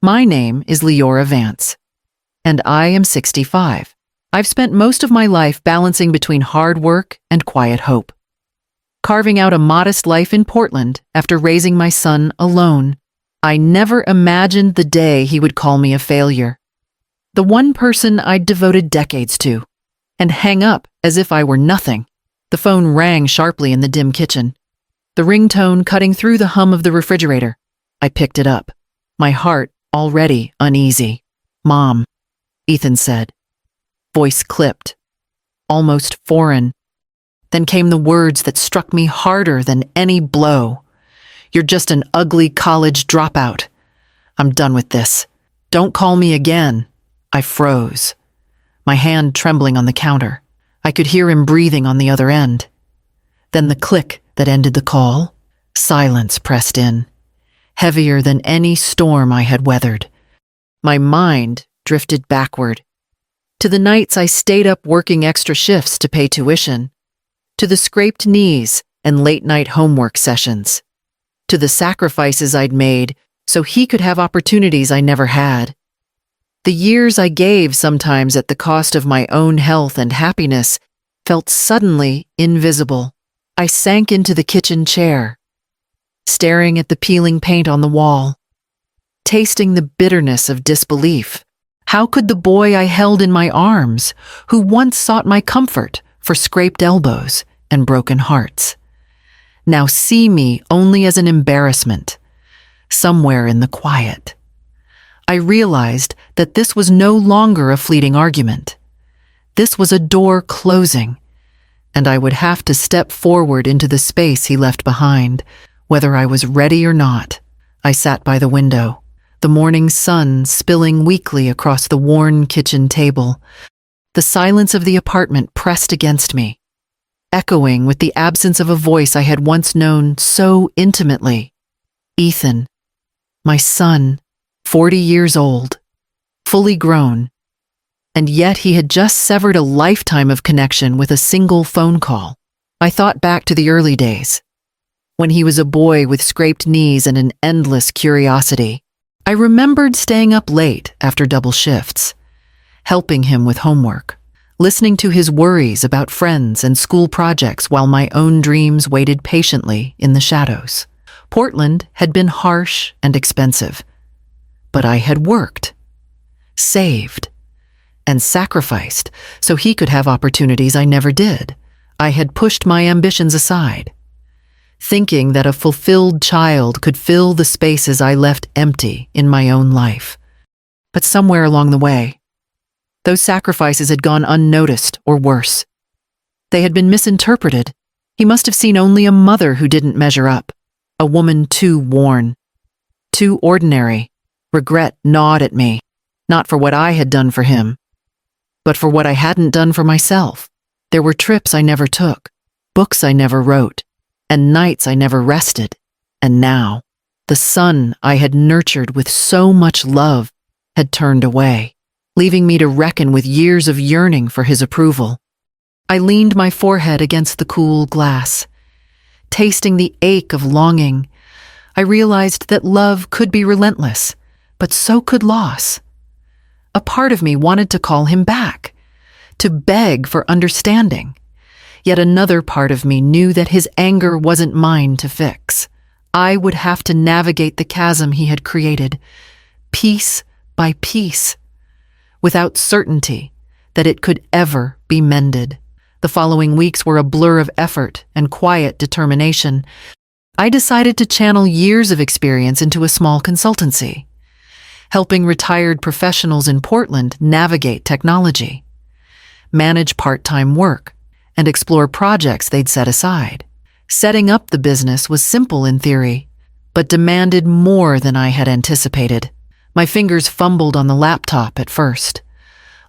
My name is Leora Vance, and I am 65. I've spent most of my life balancing between hard work and quiet hope. Carving out a modest life in Portland after raising my son alone, I never imagined the day he would call me a failure. The one person I'd devoted decades to, and hang up as if I were nothing. The phone rang sharply in the dim kitchen, the ringtone cutting through the hum of the refrigerator. I picked it up, my heart already uneasy. "Mom," Ethan said. Voice clipped, almost foreign. Then came the words that struck me harder than any blow. "You're just an ugly college dropout. I'm done with this. Don't call me again." I froze, my hand trembling on the counter. I could hear him breathing on the other end. Then the click that ended the call. Silence pressed in, heavier than any storm I had weathered. My mind drifted backward, to the nights I stayed up working extra shifts to pay tuition, to the scraped knees and late-night homework sessions, to the sacrifices I'd made so he could have opportunities I never had. The years I gave, sometimes at the cost of my own health and happiness, felt suddenly invisible. I sank into the kitchen chair, staring at the peeling paint on the wall, tasting the bitterness of disbelief. How could the boy I held in my arms, who once sought my comfort for scraped elbows and broken hearts, now see me only as an embarrassment, somewhere in the quiet? I realized that this was no longer a fleeting argument. This was a door closing, and I would have to step forward into the space he left behind, whether I was ready or not. I sat by the window, the morning sun spilling weakly across the worn kitchen table. The silence of the apartment pressed against me, echoing with the absence of a voice I had once known so intimately. Ethan, my son, 40 years old, fully grown, and yet he had just severed a lifetime of connection with a single phone call. I thought back to the early days, when he was a boy with scraped knees and an endless curiosity. I remembered staying up late after double shifts, helping him with homework, listening to his worries about friends and school projects while my own dreams waited patiently in the shadows. Portland had been harsh and expensive, but I had worked, saved, and sacrificed so he could have opportunities I never did. I had pushed my ambitions aside, thinking that a fulfilled child could fill the spaces I left empty in my own life. But somewhere along the way, those sacrifices had gone unnoticed, or worse. They had been misinterpreted. He must have seen only a mother who didn't measure up, a woman too worn, too ordinary. Regret gnawed at me, not for what I had done for him, but for what I hadn't done for myself. There were trips I never took, books I never wrote, and nights I never rested. And now, the son I had nurtured with so much love had turned away, leaving me to reckon with years of yearning for his approval. I leaned my forehead against the cool glass, tasting the ache of longing. I realized that love could be relentless, but so could loss. A part of me wanted to call him back, to beg for understanding. Yet another part of me knew that his anger wasn't mine to fix. I would have to navigate the chasm he had created, piece by piece, without certainty that it could ever be mended. The following weeks were a blur of effort and quiet determination. I decided to channel years of experience into a small consultancy, helping retired professionals in Portland navigate technology, manage part-time work, and explore projects they'd set aside. Setting up the business was simple in theory, but demanded more than I had anticipated. My fingers fumbled on the laptop at first,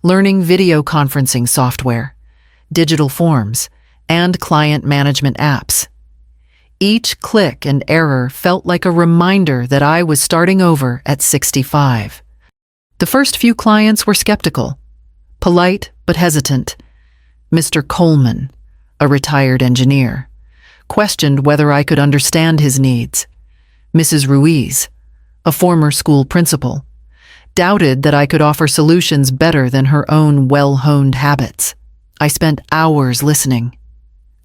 learning video conferencing software, digital forms, and client management apps. Each click and error felt like a reminder that I was starting over at 65. The first few clients were skeptical, polite but hesitant. Mr. Coleman, a retired engineer, questioned whether I could understand his needs. Mrs. Ruiz, a former school principal, doubted that I could offer solutions better than her own well-honed habits. I spent hours listening,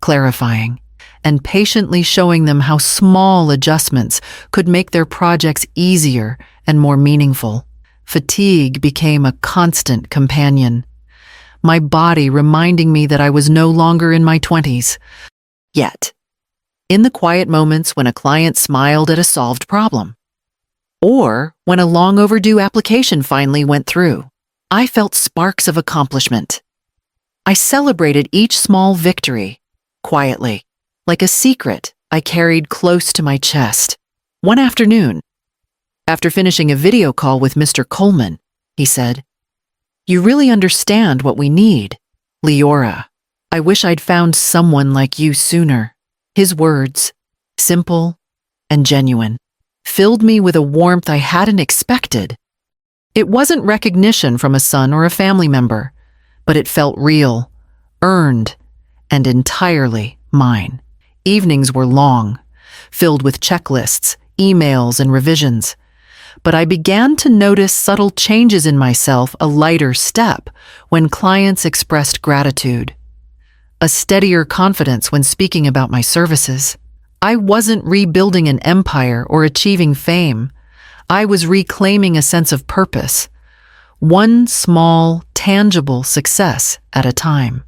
clarifying, and patiently showing them how small adjustments could make their projects easier and more meaningful. Fatigue became a constant companion, my body reminding me that I was no longer in my 20s. Yet, in the quiet moments when a client smiled at a solved problem, or when a long overdue application finally went through, I felt sparks of accomplishment. I celebrated each small victory, quietly, like a secret I carried close to my chest. One afternoon, after finishing a video call with Mr. Coleman, he said, "You really understand what we need, Leora. I wish I'd found someone like you sooner." His words, simple and genuine, filled me with a warmth I hadn't expected. It wasn't recognition from a son or a family member, but it felt real, earned, and entirely mine. Evenings were long, filled with checklists, emails, and revisions. But I began to notice subtle changes in myself, a lighter step when clients expressed gratitude, a steadier confidence when speaking about my services. I wasn't rebuilding an empire or achieving fame. I was reclaiming a sense of purpose, one small, tangible success at a time.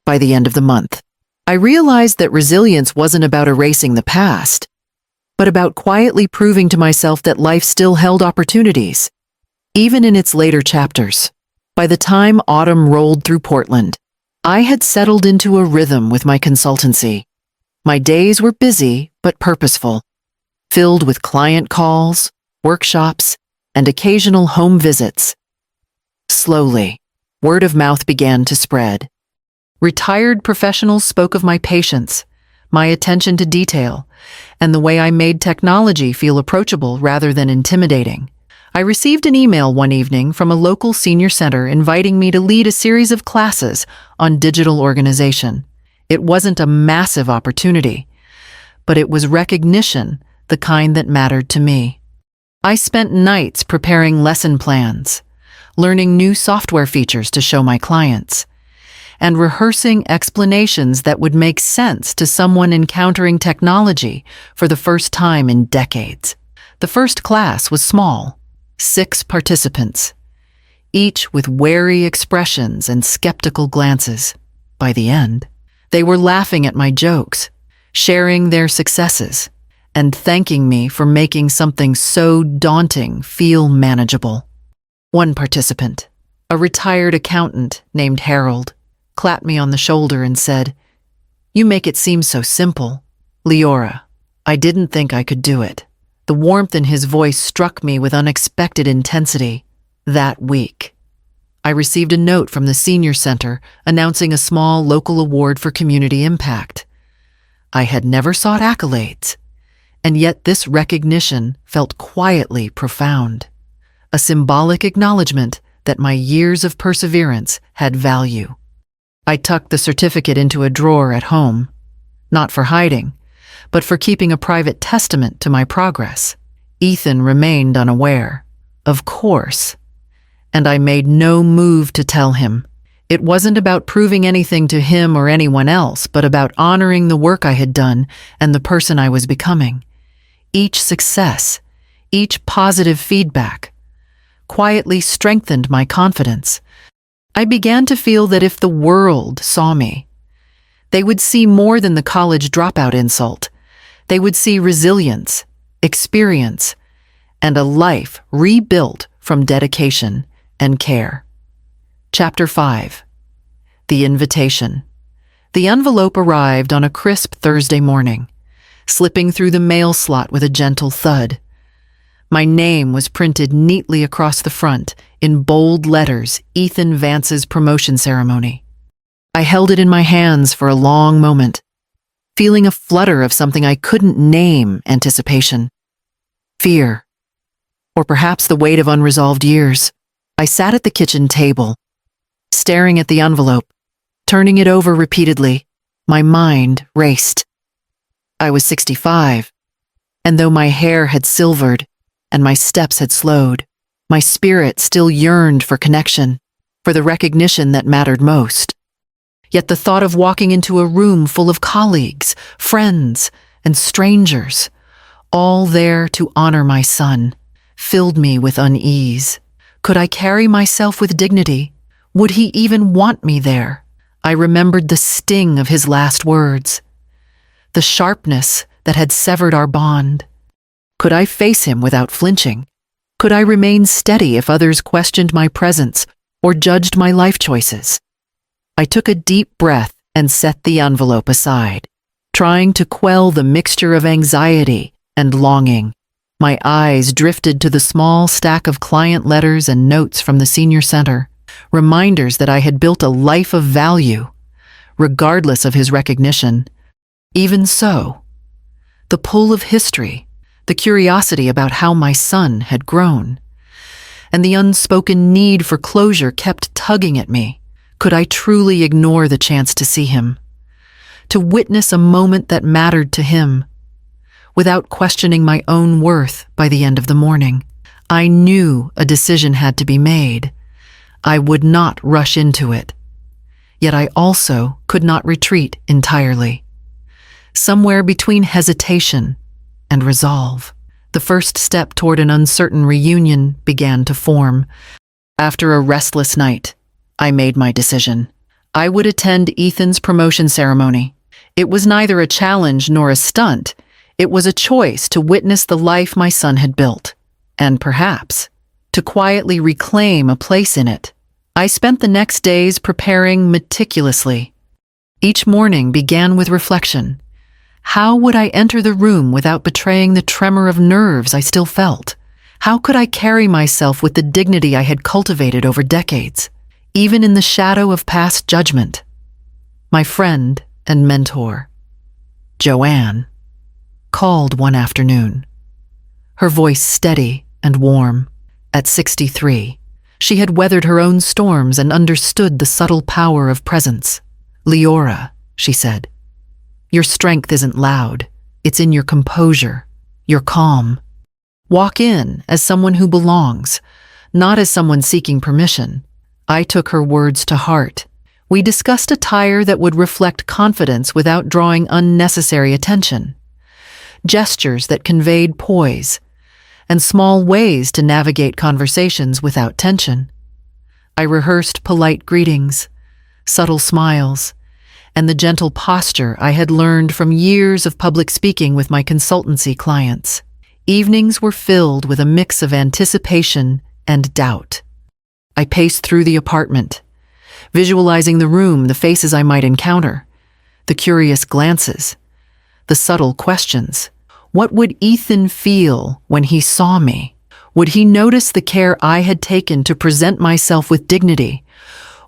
By the end of the month, I realized that resilience wasn't about erasing the past, but about quietly proving to myself that life still held opportunities, even in its later chapters. By the time autumn rolled through Portland, I had settled into a rhythm with my consultancy. My days were busy but purposeful, filled with client calls, workshops, and occasional home visits. Slowly, word of mouth began to spread. Retired professionals spoke of my patience, my attention to detail, and the way I made technology feel approachable rather than intimidating. I received an email one evening from a local senior center inviting me to lead a series of classes on digital organization. It wasn't a massive opportunity, but it was recognition, the kind that mattered to me. I spent nights preparing lesson plans, learning new software features to show my clients, and rehearsing explanations that would make sense to someone encountering technology for the first time in decades. The first class was small, 6 participants, each with wary expressions and skeptical glances. By the end, they were laughing at my jokes, sharing their successes, and thanking me for making something so daunting feel manageable. One participant, a retired accountant named Harold, clapped me on the shoulder and said, "You make it seem so simple, Leora. I didn't think I could do it." The warmth in his voice struck me with unexpected intensity. That week, I received a note from the Senior Center announcing a small local award for community impact. I had never sought accolades, and yet this recognition felt quietly profound, a symbolic acknowledgement that my years of perseverance had value. I tucked the certificate into a drawer at home, not for hiding, but for keeping a private testament to my progress. Ethan remained unaware, of course, and I made no move to tell him. It wasn't about proving anything to him or anyone else, but about honoring the work I had done and the person I was becoming. Each success, each positive feedback, quietly strengthened my confidence. I began to feel that if the world saw me, they would see more than the college dropout insult. They would see resilience, experience, and a life rebuilt from dedication and care. Chapter 5. The Invitation. The envelope arrived on a crisp Thursday morning, slipping through the mail slot with a gentle thud. My name was printed neatly across the front, in bold letters, Ethan Vance's promotion ceremony. I held it in my hands for a long moment, feeling a flutter of something I couldn't name: anticipation, fear, or perhaps the weight of unresolved years. I sat at the kitchen table, staring at the envelope, turning it over repeatedly. My mind raced. I was 65, and though my hair had silvered and my steps had slowed, My spirit still yearned for connection, for the recognition that mattered most. Yet the thought of walking into a room full of colleagues, friends, and strangers, all there to honor my son, filled me with unease. Could I carry myself with dignity? Would he even want me there? I remembered the sting of his last words, the sharpness that had severed our bond. Could I face him without flinching? Could I remain steady if others questioned my presence or judged my life choices? I took a deep breath and set the envelope aside, trying to quell the mixture of anxiety and longing. My eyes drifted to the small stack of client letters and notes from the senior center, reminders that I had built a life of value, regardless of his recognition. Even so, the pull of history, the curiosity about how my son had grown, and the unspoken need for closure kept tugging at me. Could I truly ignore the chance to see him, to witness a moment that mattered to him, without questioning my own worth by the end of the morning? I knew a decision had to be made. I would not rush into it. Yet I also could not retreat entirely. Somewhere between hesitation and resolve, the first step toward an uncertain reunion began to form. After a restless night, I made my decision. I would attend Ethan's promotion ceremony. It was neither a challenge nor a stunt. It was a choice to witness the life my son had built, and perhaps to quietly reclaim a place in it. I spent the next days preparing meticulously. Each morning began with reflection. How would I enter the room without betraying the tremor of nerves I still felt? How could I carry myself with the dignity I had cultivated over decades, even in the shadow of past judgment? My friend and mentor, Joanne, called one afternoon, her voice steady and warm. At 63, she had weathered her own storms and understood the subtle power of presence. "Leora," she said, "your strength isn't loud. It's in your composure, your calm. Walk in as someone who belongs, not as someone seeking permission." I took her words to heart. We discussed attire that would reflect confidence without drawing unnecessary attention, gestures that conveyed poise, and small ways to navigate conversations without tension. I rehearsed polite greetings, subtle smiles, and the gentle posture I had learned from years of public speaking with my consultancy clients. Evenings were filled with a mix of anticipation and doubt. I paced through the apartment, visualizing the room, the faces I might encounter, the curious glances, the subtle questions. What would Ethan feel when he saw me? Would he notice the care I had taken to present myself with dignity?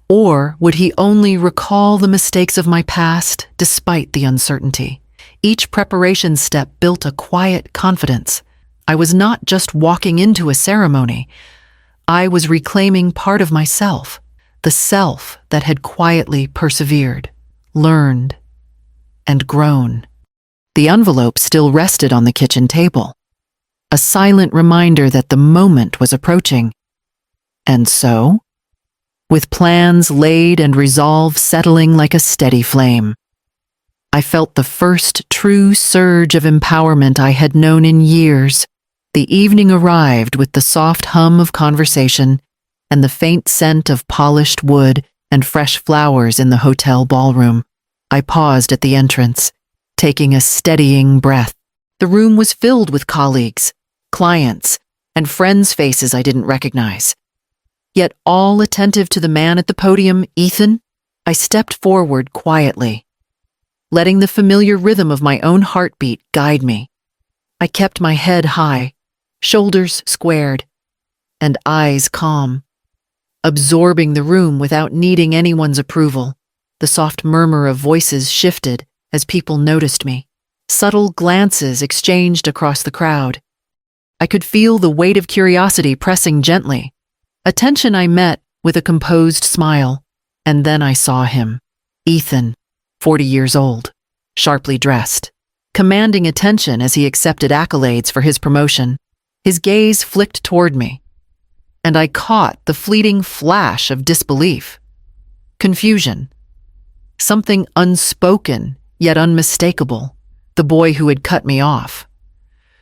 Or would he only recall the mistakes of my past despite the uncertainty? Each preparation step built a quiet confidence. I was not just walking into a ceremony. I was reclaiming part of myself, the self that had quietly persevered, learned, and grown. The envelope still rested on the kitchen table, a silent reminder that the moment was approaching. And so, with plans laid and resolve settling like a steady flame, I felt the first true surge of empowerment I had known in years. The evening arrived with the soft hum of conversation and the faint scent of polished wood and fresh flowers in the hotel ballroom. I paused at the entrance, taking a steadying breath. The room was filled with colleagues, clients, and friends' faces I didn't recognize. Yet all attentive to the man at the podium, Ethan, I stepped forward quietly, letting the familiar rhythm of my own heartbeat guide me. I kept my head high, shoulders squared, and eyes calm, absorbing the room without needing anyone's approval. The soft murmur of voices shifted as people noticed me. Subtle glances exchanged across the crowd. I could feel the weight of curiosity pressing gently. Attention I met with a composed smile, and then I saw him. Ethan, 40 years old, sharply dressed, commanding attention as he accepted accolades for his promotion. His gaze flicked toward me, and I caught the fleeting flash of disbelief, confusion, something unspoken yet unmistakable. The boy who had cut me off,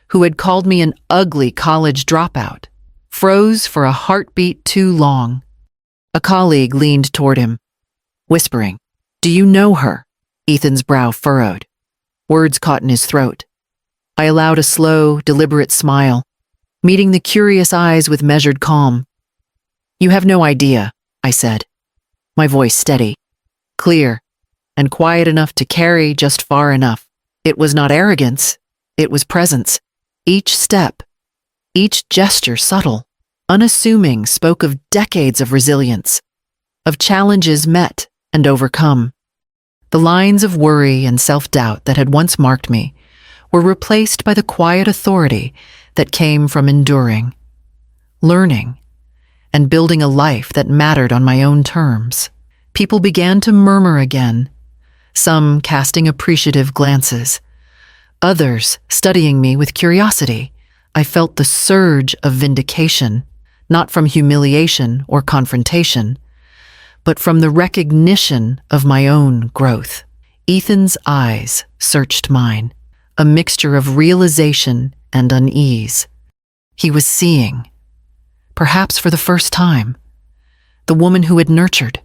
who had called me an ugly college dropout, froze for a heartbeat too long. A colleague leaned toward him, whispering, "Do you know her?" Ethan's brow furrowed. Words caught in his throat. I allowed a slow, deliberate smile, meeting the curious eyes with measured calm. "You have no idea," I said, my voice steady, clear, and quiet enough to carry just far enough. It was not arrogance, it was presence. Each step, each gesture subtle, unassuming, spoke of decades of resilience, of challenges met and overcome. The lines of worry and self-doubt that had once marked me were replaced by the quiet authority that came from enduring, learning, and building a life that mattered on my own terms. People began to murmur again, some casting appreciative glances, others studying me with curiosity. I felt the surge of vindication, not from humiliation or confrontation, but from the recognition of my own growth. Ethan's eyes searched mine, a mixture of realization and unease. He was seeing, perhaps for the first time, the woman who had nurtured,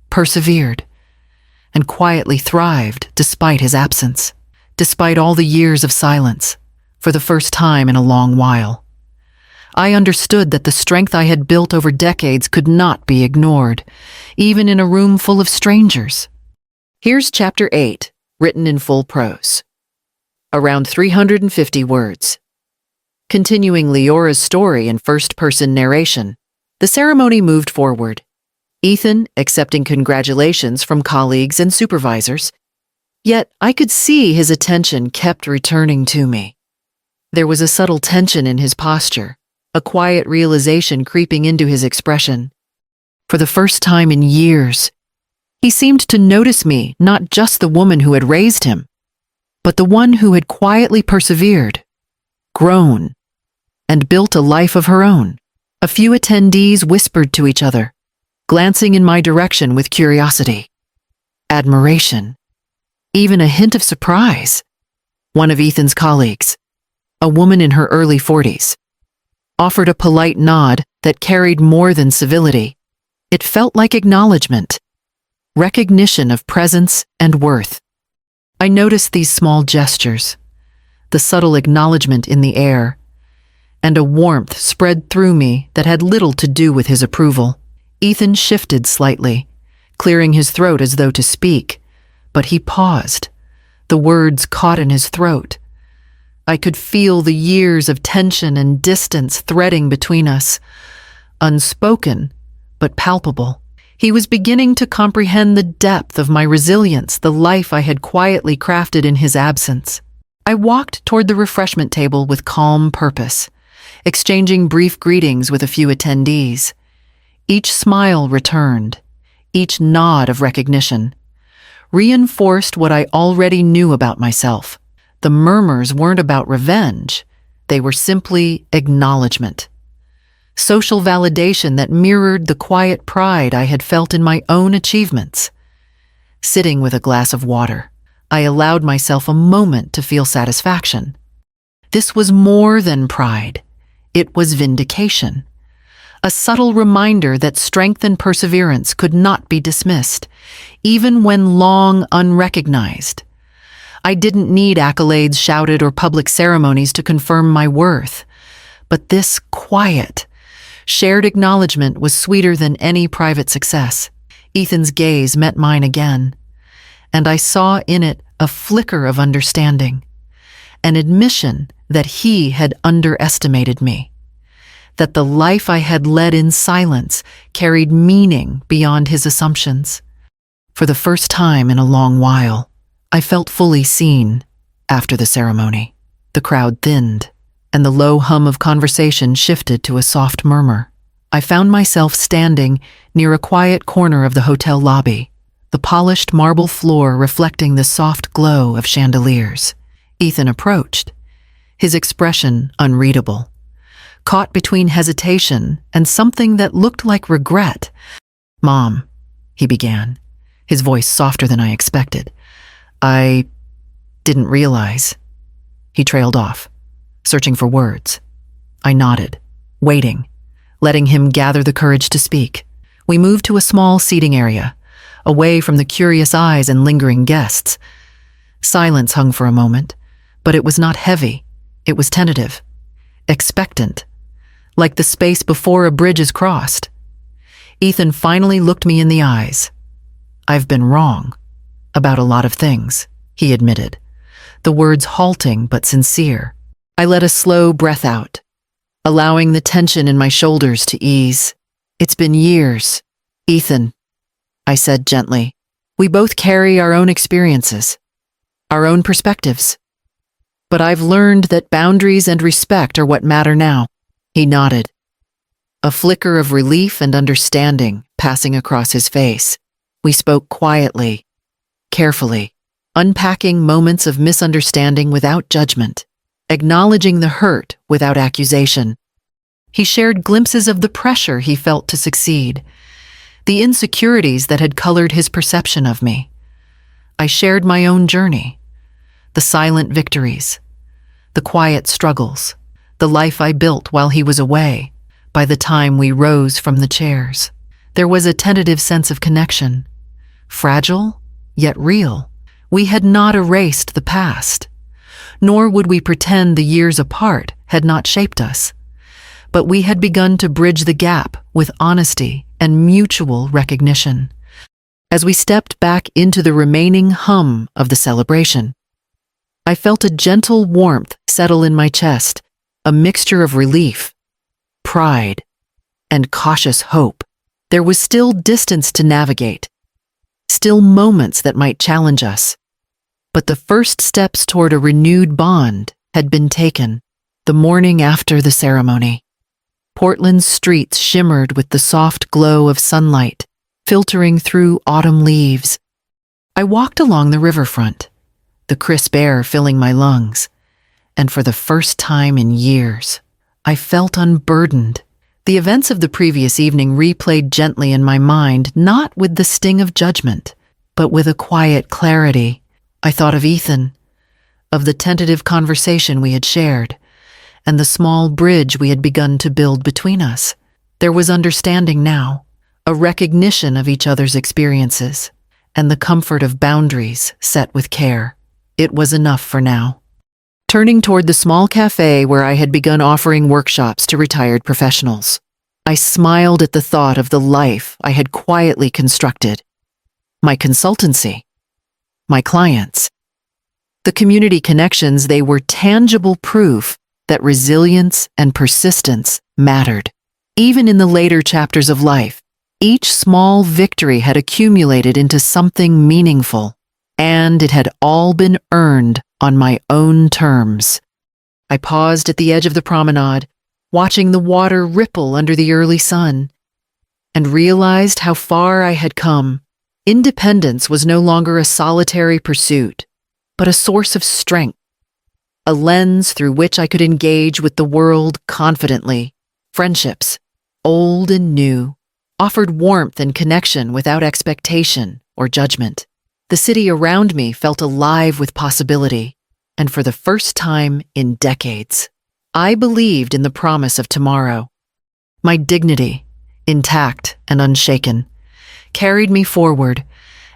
persevered, and quietly thrived despite his absence, despite all the years of silence, for the first time in a long while. I understood that the strength I had built over decades could not be ignored, even in a room full of strangers. Here's Chapter 8, written in full prose. Around 350 words. Continuing Leora's story in first-person narration, the ceremony moved forward. Ethan accepting congratulations from colleagues and supervisors, yet I could see his attention kept returning to me. There was a subtle tension in his posture, a quiet realization creeping into his expression. For the first time in years, he seemed to notice me, not just the woman who had raised him, but the one who had quietly persevered, grown, and built a life of her own. A few attendees whispered to each other, glancing in my direction with curiosity, admiration, even a hint of surprise. One of Ethan's colleagues, a woman in her early 40s, offered a polite nod that carried more than civility. It felt like acknowledgement, recognition of presence and worth. I noticed these small gestures, the subtle acknowledgement in the air, and a warmth spread through me that had little to do with his approval. Ethan shifted slightly, clearing his throat as though to speak, but he paused, the words caught in his throat. I could feel the years of tension and distance threading between us, unspoken but palpable. He was beginning to comprehend the depth of my resilience, the life I had quietly crafted in his absence. I walked toward the refreshment table with calm purpose, exchanging brief greetings with a few attendees. Each smile returned, each nod of recognition, reinforced what I already knew about myself. The murmurs weren't about revenge, they were simply acknowledgement. Social validation that mirrored the quiet pride I had felt in my own achievements. Sitting with a glass of water, I allowed myself a moment to feel satisfaction. This was more than pride, it was vindication. A subtle reminder that strength and perseverance could not be dismissed, even when long unrecognized. I didn't need accolades shouted or public ceremonies to confirm my worth, but this quiet, shared acknowledgement was sweeter than any private success. Ethan's gaze met mine again, and I saw in it a flicker of understanding, an admission that he had underestimated me, that the life I had led in silence carried meaning beyond his assumptions. For the first time in a long while, I felt fully seen. After the ceremony, the crowd thinned, and the low hum of conversation shifted to a soft murmur. I found myself standing near a quiet corner of the hotel lobby, the polished marble floor reflecting the soft glow of chandeliers. Ethan approached, his expression unreadable, caught between hesitation and something that looked like regret. "Mom," he began, his voice softer than I expected. "I didn't realize." He trailed off, searching for words. I nodded, waiting, letting him gather the courage to speak. We moved to a small seating area, away from the curious eyes and lingering guests. Silence hung for a moment, but it was not heavy. It was tentative, expectant, like the space before a bridge is crossed. Ethan finally looked me in the eyes. "I've been wrong about a lot of things," he admitted, the words halting but sincere. I let a slow breath out, allowing the tension in my shoulders to ease. "It's been years, Ethan," I said gently. "We both carry our own experiences, our own perspectives. But I've learned that boundaries and respect are what matter now." He nodded, a flicker of relief and understanding passing across his face. We spoke quietly, carefully, unpacking moments of misunderstanding without judgment, acknowledging the hurt without accusation. He shared glimpses of the pressure he felt to succeed, the insecurities that had colored his perception of me. I shared my own journey, the silent victories, the quiet struggles, the life I built while he was away. By the time we rose from the chairs, there was a tentative sense of connection, fragile yet real. We had not erased the past, nor would we pretend the years apart had not shaped us. But we had begun to bridge the gap with honesty and mutual recognition. As we stepped back into the remaining hum of the celebration, I felt a gentle warmth settle in my chest, a mixture of relief, pride, and cautious hope. There was still distance to navigate, still moments that might challenge us. But the first steps toward a renewed bond had been taken. The morning after the ceremony, Portland's streets shimmered with the soft glow of sunlight, filtering through autumn leaves. I walked along the riverfront, the crisp air filling my lungs, and for the first time in years, I felt unburdened. The events of the previous evening replayed gently in my mind, not with the sting of judgment, but with a quiet clarity. I thought of Ethan, of the tentative conversation we had shared, and the small bridge we had begun to build between us. There was understanding now, a recognition of each other's experiences, and the comfort of boundaries set with care. It was enough for now. Turning toward the small cafe where I had begun offering workshops to retired professionals, I smiled at the thought of the life I had quietly constructed. My consultancy, my clients, the community connections, they were tangible proof that resilience and persistence mattered. Even in the later chapters of life, each small victory had accumulated into something meaningful, and it had all been earned on my own terms. I paused at the edge of the promenade, watching the water ripple under the early sun, and realized how far I had come. Independence was no longer a solitary pursuit, but a source of strength, a lens through which I could engage with the world confidently. Friendships, old and new, offered warmth and connection without expectation or judgment. The city around me felt alive with possibility, and for the first time in decades, I believed in the promise of tomorrow. My dignity, intact and unshaken, carried me forward,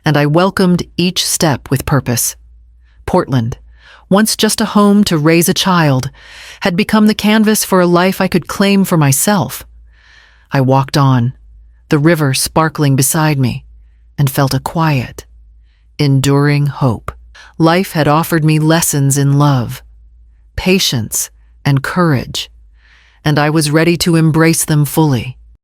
and I welcomed each step with purpose. Portland, once just a home to raise a child, had become the canvas for a life I could claim for myself. I walked on, the river sparkling beside me, and felt a quiet, enduring hope. Life had offered me lessons in love, patience, and courage, and I was ready to embrace them fully.